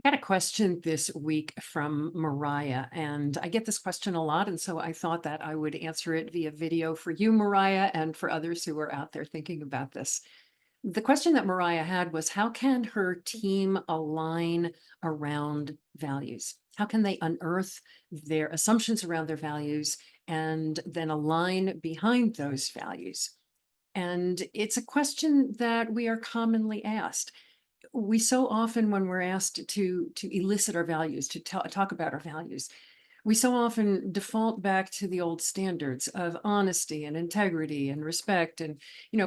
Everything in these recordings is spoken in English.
I got a question this week from Mariah, and I get this question a lot. And so I thought that I would answer it via video for you, Mariah, and for others who are out there thinking about this. The question that Mariah had was, how can her team align around values? How can they unearth their assumptions around their values and then align behind those values? And it's a question that we are commonly asked. We so often, when we're asked to elicit our values, to talk about our values, we so often default back to the old standards of honesty and integrity and respect. And,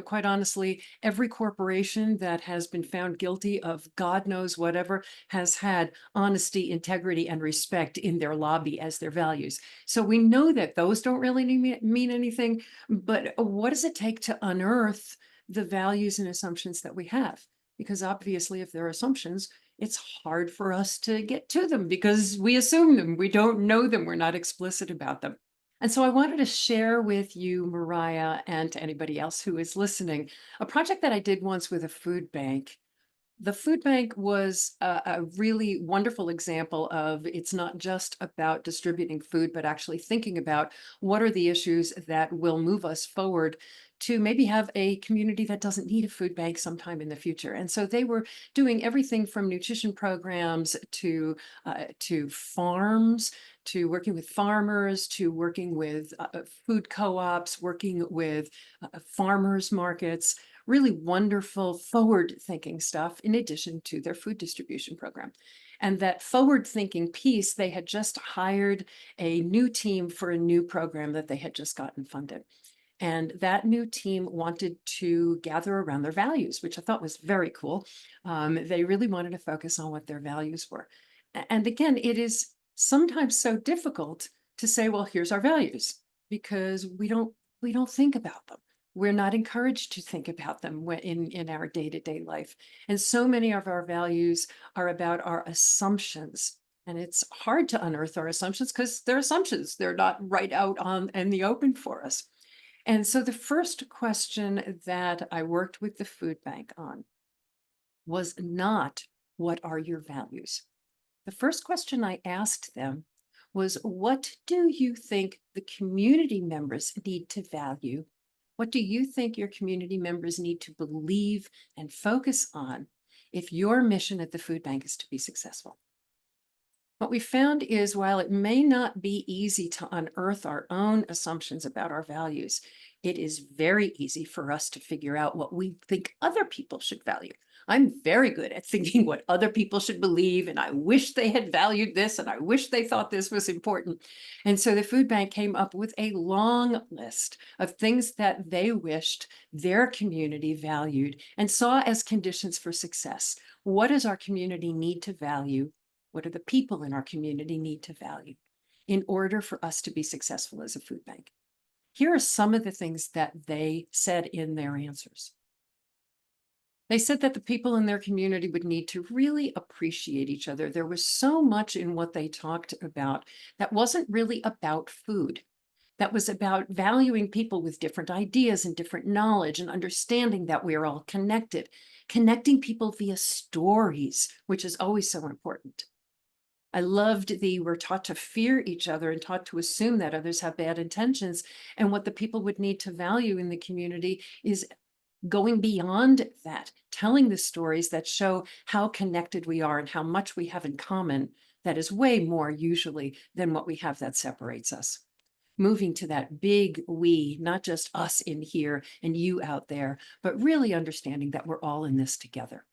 quite honestly, every corporation that has been found guilty of God knows whatever has had honesty, integrity, and respect in their lobby as their values. So we know that those don't really mean anything. But what does it take to unearth the values and assumptions that we have? Because obviously, if they're assumptions, it's hard for us to get to them because we assume them. We don't know them. We're not explicit about them. And so I wanted to share with you, Mariah, and to anybody else who is listening, a project that I did once with a food bank. The food bank was a really wonderful example of it's not just about distributing food, but actually thinking about what are the issues that will move us forward to maybe have a community that doesn't need a food bank sometime in the future. And so they were doing everything from nutrition programs to farms, to working with farmers, to working with food co-ops, working with farmers markets, really wonderful forward thinking stuff in addition to their food distribution program. And that forward thinking piece, they had just hired a new team for a new program that they had just gotten funded. And that new team wanted to gather around their values, which I thought was very cool. They really wanted to focus on what their values were. And again, it is sometimes so difficult to say, well, here's our values, because we don't think about them. We're not encouraged to think about them in our day-to-day life. And so many of our values are about our assumptions. And it's hard to unearth our assumptions because they're assumptions. They're not right out on in the open for us. And so the first question that I worked with the food bank on was not, what are your values? The first question I asked them was, what do you think the community members need to value? What do you think your community members need to believe and focus on if your mission at the food bank is to be successful? What we found is, while it may not be easy to unearth our own assumptions about our values, it is very easy for us to figure out what we think other people should value. I'm very good at thinking what other people should believe, and I wish they had valued this, and I wish they thought this was important. And so the food bank came up with a long list of things that they wished their community valued and saw as conditions for success. What does our community need to value? What do the people in our community need to value in order for us to be successful as a food bank? Here are some of the things that they said in their answers. They said that the people in their community would need to really appreciate each other. There was so much in what they talked about that wasn't really about food. That was about valuing people with different ideas and different knowledge and understanding that we are all connected, connecting people via stories, which is always so important. I loved we're taught to fear each other and taught to assume that others have bad intentions. And what the people would need to value in the community is going beyond that, telling the stories that show how connected we are and how much we have in common. That is way more usually than what we have that separates us. Moving to that big we, not just us in here and you out there, but really understanding that we're all in this together.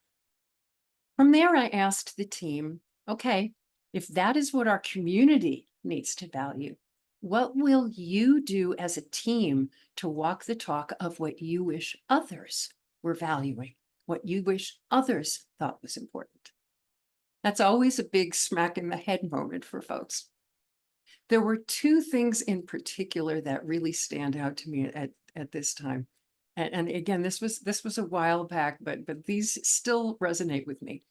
From there, I asked the team, okay, if that is what our community needs to value, what will you do as a team to walk the talk of what you wish others were valuing, what you wish others thought was important? That's always a big smack in the head moment for folks. There were two things in particular that really stand out to me at this time. And again, this was a while back, but these still resonate with me.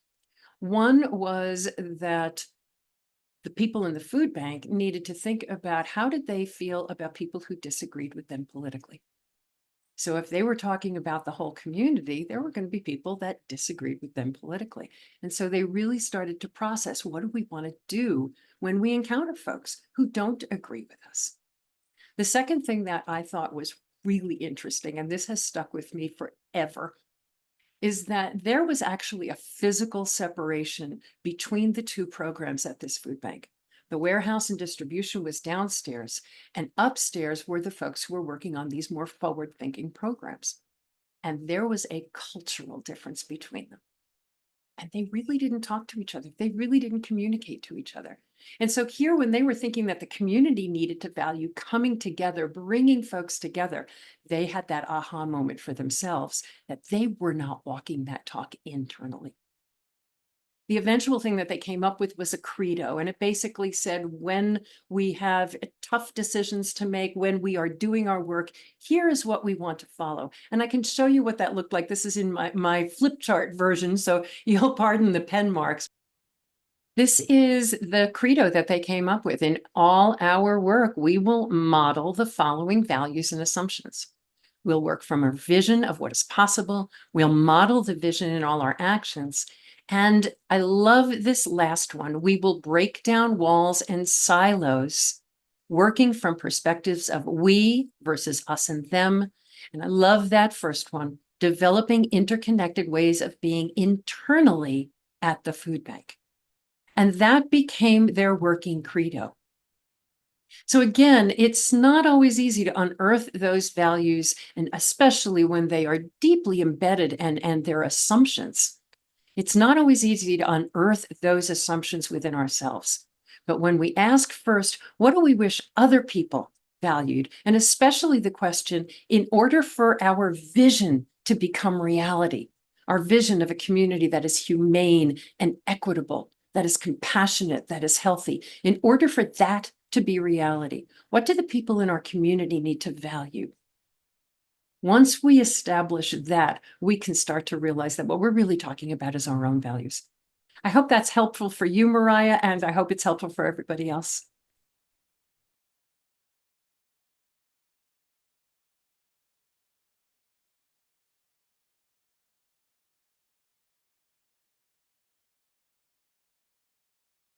One was that the people in the food bank needed to think about, how did they feel about people who disagreed with them politically? So if they were talking about the whole community, there were going to be people that disagreed with them politically. And so they really started to process, what do we want to do when we encounter folks who don't agree with us? The second thing that I thought was really interesting, and this has stuck with me forever, is that there was actually a physical separation between the two programs at this food bank. The warehouse and distribution was downstairs, and upstairs were the folks who were working on these more forward-thinking programs. And there was a cultural difference between them. And they really didn't talk to each other. They really didn't communicate to each other. And so here, when they were thinking that the community needed to value coming together, bringing folks together, they had that aha moment for themselves that they were not walking that talk internally. The eventual thing that they came up with was a credo, and it basically said, when we have tough decisions to make, when we are doing our work, here is what we want to follow. And I can show you what that looked like. This is in my flip chart version, so you'll pardon the pen marks. This is the credo that they came up with. In all our work, we will model the following values and assumptions. We'll work from a vision of what is possible. We'll model the vision in all our actions. And I love this last one. We will break down walls and silos, working from perspectives of we versus us and them. And I love that first one, developing interconnected ways of being internally at the food bank. And that became their working credo. So again, it's not always easy to unearth those values, and especially when they are deeply embedded and their assumptions. It's not always easy to unearth those assumptions within ourselves. But when we ask first, what do we wish other people valued? And especially the question, in order for our vision to become reality, our vision of a community that is humane and equitable, that is compassionate, that is healthy, in order for that to be reality, what do the people in our community need to value? Once we establish that, we can start to realize that what we're really talking about is our own values. I hope that's helpful for you, Mariah, and I hope it's helpful for everybody else.